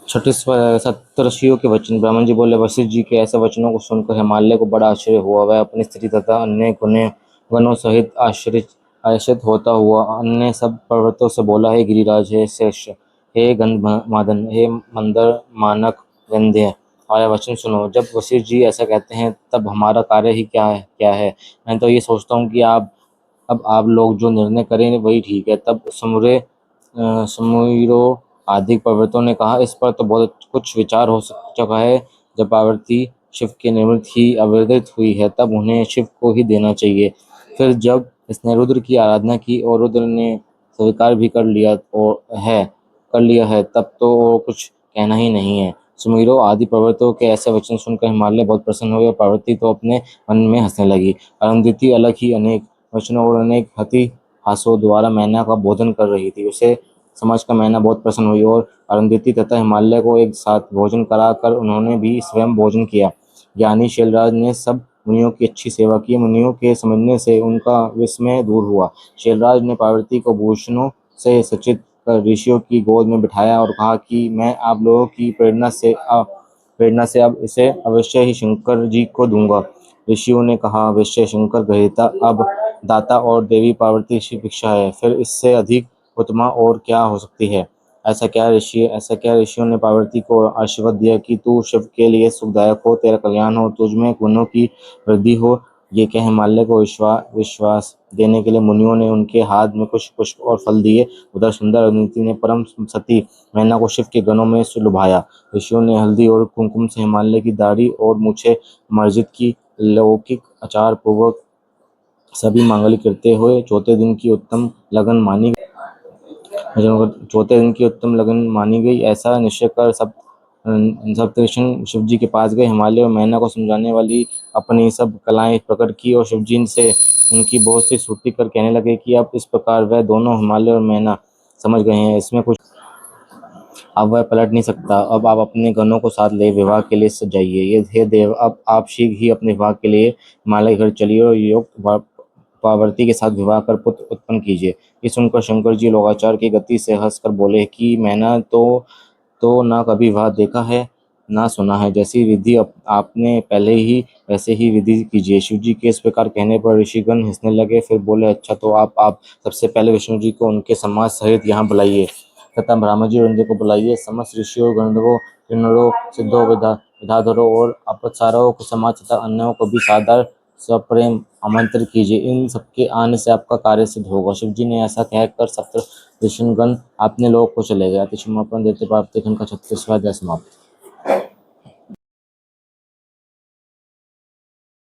छठीसवा सप्तर्षियों के वचन। ब्रह्मन जी बोले, वशिष्ठ जी के ऐसे वचनों को सुनकर हिमालय को बड़ा आश्चर्य हुआ। वह अपनी स्त्री तथा अन्य गणों सहित आश्चर्यचकित होता हुआ अन्य सब पर्वतों से बोला, हे गिरिराज, हे शेष, हे गंधमादन, हे मंदर मानक विंध्य, हमारा वचन सुनो। जब वशिष्ठ जी ऐसा कहते हैं तब हमारा कार्य ही क्या है। मैं तो ये सोचता हूँ कि अब आप लोग जो निर्णय करें वही ठीक है। तब समुइरो आदि पर्वतों ने कहा, इस पर तो बहुत कुछ विचार हो चुका है। जब पार्वती शिव के निमित्त ही अवतरित हुई है तब उन्हें शिव को ही देना चाहिए। फिर जब इसने रुद्र की आराधना की और रुद्र ने स्वीकार भी कर लिया है तब तो वो कुछ कहना ही नहीं है। सुमीरो आदि पर्वतों के ऐसे वचन सुनकर हिमालय बहुत प्रसन्न हुए और पार्वती तो अपने मन में हंसने लगी। अरुंधति अलग ही अनेक वचनों और अनेक हासों द्वारा मैना का बोधन कर रही थी। उसे समझकर मैना बहुत प्रसन्न हुई और अरुंधति तथा हिमालय को एक साथ भोजन कराकर उन्होंने भी स्वयं भोजन किया। ज्ञानी शैलराज ने सब मुनियों की अच्छी सेवा की। मुनियों के समझने से उनका विस्मय दूर हुआ। शैलराज ने पार्वती को भूषणों से सज्जित कर ऋषियों की गोद में बिठाया और कहा कि मैं आप लोगों की प्रेरणा से अब इसे अवश्य ही शंकर जी को दूंगा। ऋषियों ने कहा, अवश्य शंकर ग्रहिता अब दाता और देवी पार्वती की भिक्षा है, फिर इससे अधिक उत्तमा और क्या हो सकती है। ऐसा क्या ऋषियों ने पार्वती को आशीर्वाद दिया कि तू शिव के लिए सुखदायक हो, तेरा कल्याण हो, तुझमें गुणों की वृद्धि हो। ये कह हिमालय को विश्वास देने के लिए मुनियों ने उनके हाथ में कुछ पुष्प और फल दिए। उधर सुंदर अरुंधति ने परम सती मैना को शिव के गणों में लुभाया। ऋषियों ने हल्दी और कुमकुम से हिमालय की दाढ़ी और मूछें मार्जित की। लौकिक आचार पूर्वक सभी मांगलिक करते हुए चौथे दिन की उत्तम लगन मानी गई। ऐसा निश्चय कर सप्तऋषि शिव जी के पास गए। हिमालय और मैना को समझाने वाली अपनी सब कलाएं प्रकट की और शिव जी से उनकी बहुत सी स्तुति कर कहने लगे कि अब इस प्रकार वह दोनों हिमालय और मैना समझ गए हैं, इसमें कुछ अब वह पलट नहीं सकता। अब आप अपने गणों को साथ ले विवाह के लिए सज जाइए। ये हे देव, अब आप शीघ्र ही अपने विवाह के लिए हिमालय घर चलिए और योग पार्वती के साथ विवाह कर पुत्र उत्पन्न कीजिए। ये सुनकर शंकर जी लोकाचार की गति से हंसकर बोले कि मैंने तो ना कभी विवाह देखा है ना सुना है। जैसी विधि आपने पहले ही वैसे ही विधि कीजिए। शिव जी के इस प्रकार कहने पर ऋषिगण हंसने लगे। फिर बोले, अच्छा तो आप सबसे पहले विष्णु जी को उनके समाज सहित यहाँ बुलाइए तथा ब्रह्मा जी और को बुलाइए। समस्त ऋषियों गंधर्वों किन्नरों सिद्धों विद्याधरों और अप्सराओं के समाज तथा अन्यों को भी सादर सप्रेम आमंत्रित कीजिए। इन सबके आने से आपका कार्य सिद्ध होगा। शिव जी ने ऐसा कहकर सप्त ऋषिगण अपने लोक को चले गए। अतिशमापन देते प्राप्ति खंड का 36वां अध्याय समाप्त।